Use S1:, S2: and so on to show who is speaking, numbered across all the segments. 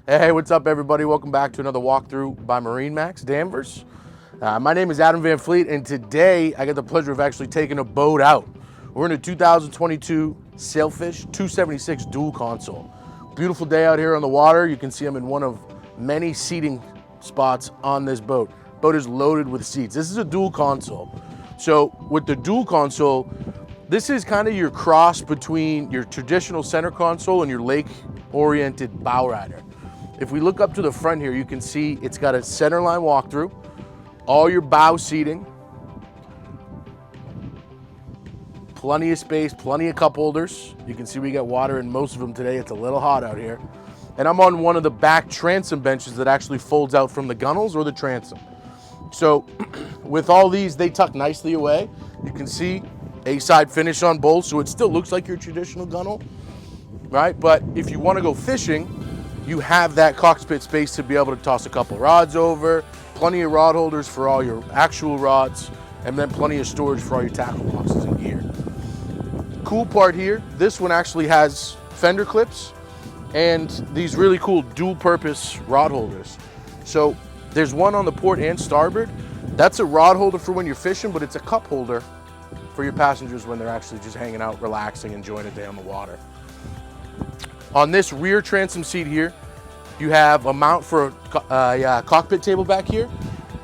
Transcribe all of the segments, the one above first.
S1: Hey, what's up, everybody? Welcome back to another walkthrough by MarineMax Danvers. My name is Adam Van Fleet, and today I get the pleasure of actually taking a boat out. We're in a 2022 Sailfish 276 dual console. Beautiful day out here on the water. You can see I'm in one of many seating spots on this boat. Boat is loaded with seats. This is a dual console. So with the dual console, this is kind of your cross between your traditional center console and your lake-oriented bow rider. If we look up to the front here, you can see it's got a centerline walkthrough, all your bow seating, plenty of space, plenty of cup holders. You can see we got water in most of them today. It's a little hot out here. And I'm on one of the back transom benches that actually folds out from the gunnels or the transom. So with all these, they tuck nicely away. You can see A-side finish on both, so it still looks like your traditional gunnel, right? But if you want to go fishing, you have that cockpit space to be able to toss a couple rods over, plenty of rod holders for all your actual rods, and then plenty of storage for all your tackle boxes and gear. Cool part here, this one actually has fender clips and these really cool dual purpose rod holders. So there's one on the port and starboard. That's a rod holder for when you're fishing, but it's a cup holder for your passengers when they're actually just hanging out, relaxing, enjoying a day on the water. On this rear transom seat here, you have a mount for a cockpit table back here.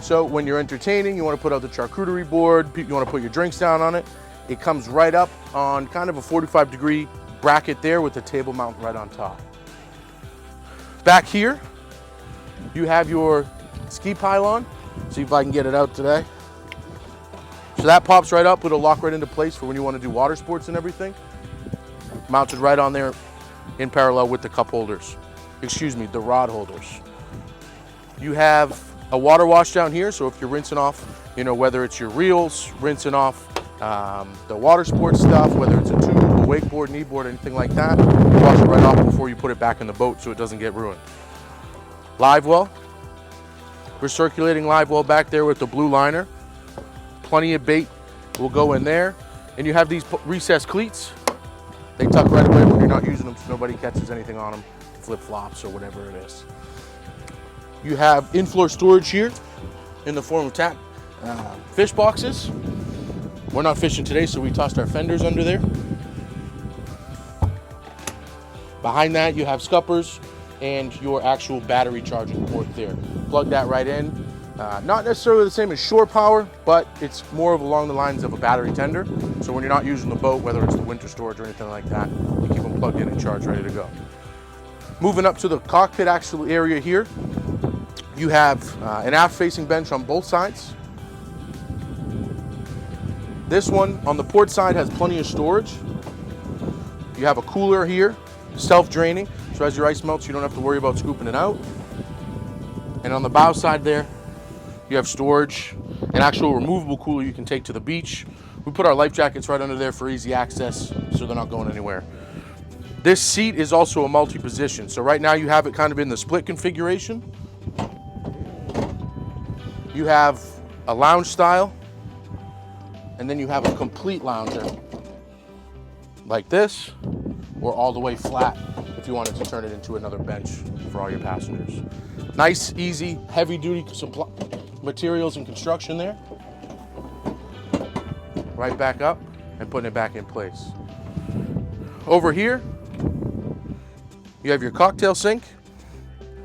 S1: So when you're entertaining, you want to put out the charcuterie board, you want to put your drinks down on it. It comes right up on kind of a 45-degree bracket there with the table mount right on top. Back here, you have your ski pylon. See if I can get it out today. So that pops right up, it'll lock right into place for when you want to do water sports and everything. Mounted right on there in parallel with the cup holders. Excuse me, the rod holders. You have a water wash down here, so if you're rinsing off, whether it's your reels, rinsing off the water sports stuff, whether it's a tube, a wakeboard, kneeboard, anything like that, wash it right off before you put it back in the boat so it doesn't get ruined. Live well. Recirculating live well back there with the blue liner. Plenty of bait will go in there. And you have these recessed cleats. They tuck right away when you're not using them so nobody catches anything on them, flip-flops or whatever it is. You have in-floor storage here in the form of fish boxes. We're not fishing today, so we tossed our fenders under there. Behind that, you have scuppers and your actual battery charging port there. Plug that right in. Not necessarily the same as shore power, but it's more of along the lines of a battery tender. So when you're not using the boat, whether it's the winter storage or anything like that, you keep them plugged in and charged, ready to go. Moving up to the cockpit actual area here, you have an aft-facing bench on both sides. This one on the port side has plenty of storage. You have a cooler here, self-draining, so as your ice melts, you don't have to worry about scooping it out. And on the bow side there, you have storage, an actual removable cooler you can take to the beach. We put our life jackets right under there for easy access, so they're not going anywhere. This seat is also a multi-position. So right now you have it kind of in the split configuration. You have a lounge style, and then you have a complete lounger like this, or all the way flat if you wanted to turn it into another bench for all your passengers. Nice, easy, heavy-duty materials and construction there. Right back up and putting it back in place. Over here, you have your cocktail sink.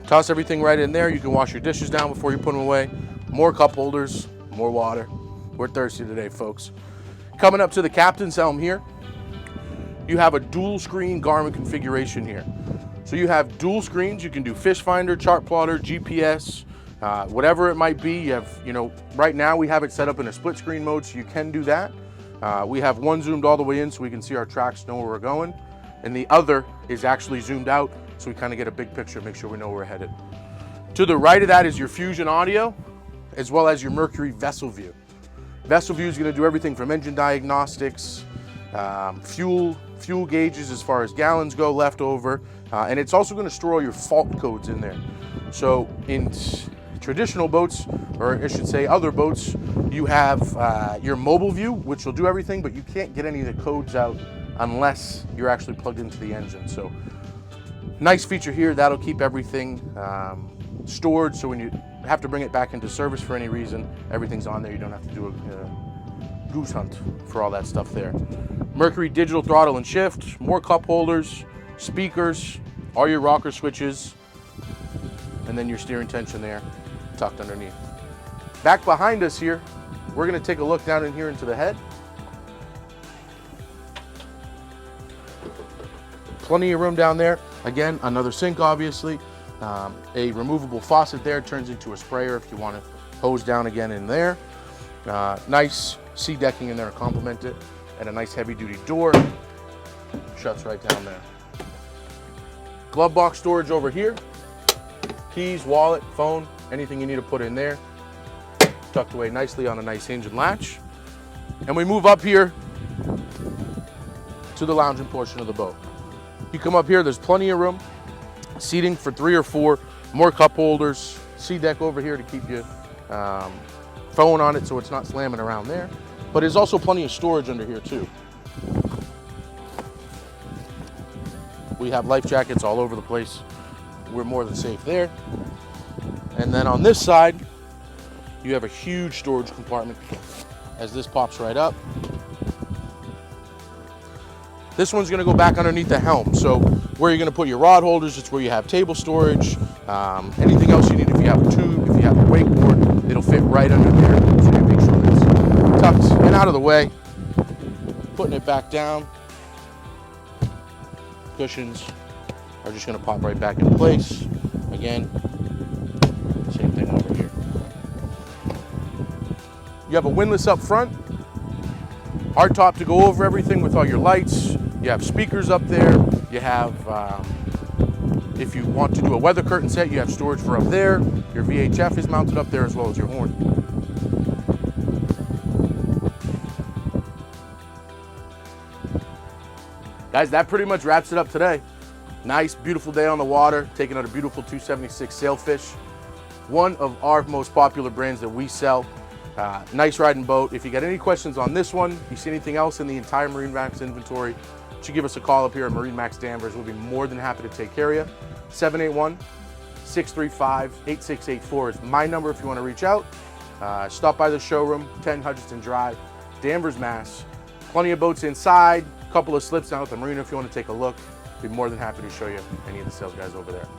S1: Toss everything right in there. You can wash your dishes down before you put them away. More cup holders, more water. We're thirsty today, folks. Coming up to the captain's helm here, you have a dual screen Garmin configuration here. So you have dual screens. You can do fish finder, chart plotter, GPS, whatever it might be. You have, right now we have it set up in a split screen mode, so you can do that. We have one zoomed all the way in so we can see our tracks, know where we're going. And the other is actually zoomed out so we kind of get a big picture, make sure we know where we're headed. To the right of that is your Fusion audio, as well as your Mercury vessel view. Vessel view is going to do everything from engine diagnostics, fuel gauges as far as gallons go left over, and it's also going to store all your fault codes in there. So in traditional boats, or I should say other boats, you have your mobile view, which will do everything, but you can't get any of the codes out unless you're actually plugged into the engine. So Nice feature here, that'll keep everything stored, so when you have to bring it back into service for any reason, everything's on there. You don't have to do a goose hunt for all that stuff there. Mercury digital throttle and shift, more cup holders, speakers, all your rocker switches, and then your steering tension there tucked underneath. Back behind us here, we're going to take a look down in here into the head. Plenty of room down there. Again, another sink, obviously. A removable faucet there turns into a sprayer if you want to hose down again in there. Nice sea decking in there to complement it, and a nice heavy-duty door. Shuts right down there. Glove box storage over here. Keys, wallet, phone, anything you need to put in there. Tucked away nicely on a nice hinge and latch. And we move up here to the lounging portion of the boat. You come up here, there's plenty of room. Seating for 3 or 4, more cup holders, sea deck over here to keep your phone on it so it's not slamming around there. But there's also plenty of storage under here too. We have life jackets all over the place. We're more than safe there. And then on this side, you have a huge storage compartment as this pops right up. This one's going to go back underneath the helm. So where you're going to put your rod holders, it's where you have table storage. Anything else you need, if you have a tube, if you have a wakeboard, it'll fit right under there. So you make sure it's tucked and out of the way. Putting it back down. Cushions are just going to pop right back in place. Again, same thing over here. You have a windlass up front. Hard top to go over everything with all your lights. You have speakers up there. You have, if you want to do a weather curtain set, you have storage for up there. Your VHF is mounted up there as well as your horn. Guys, that pretty much wraps it up today. Nice, beautiful day on the water, taking out a beautiful 276 Sailfish. One of our most popular brands that we sell. Nice riding boat. If you got any questions on this one, you see anything else in the entire MarineMax inventory, you should give us a call up here at MarineMax Danvers. We'll be more than happy to take care of you. 781-635-8684 is my number if you want to reach out. Stop by the showroom, 10 Hutchinson Drive, Danvers, Mass. Plenty of boats inside, a couple of slips down at the marina if you want to take a look. Be more than happy to show you any of the sales guys over there.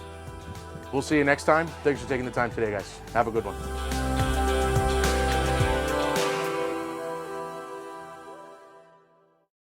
S1: We'll see you next time. Thanks for taking the time today, guys. Have a good one.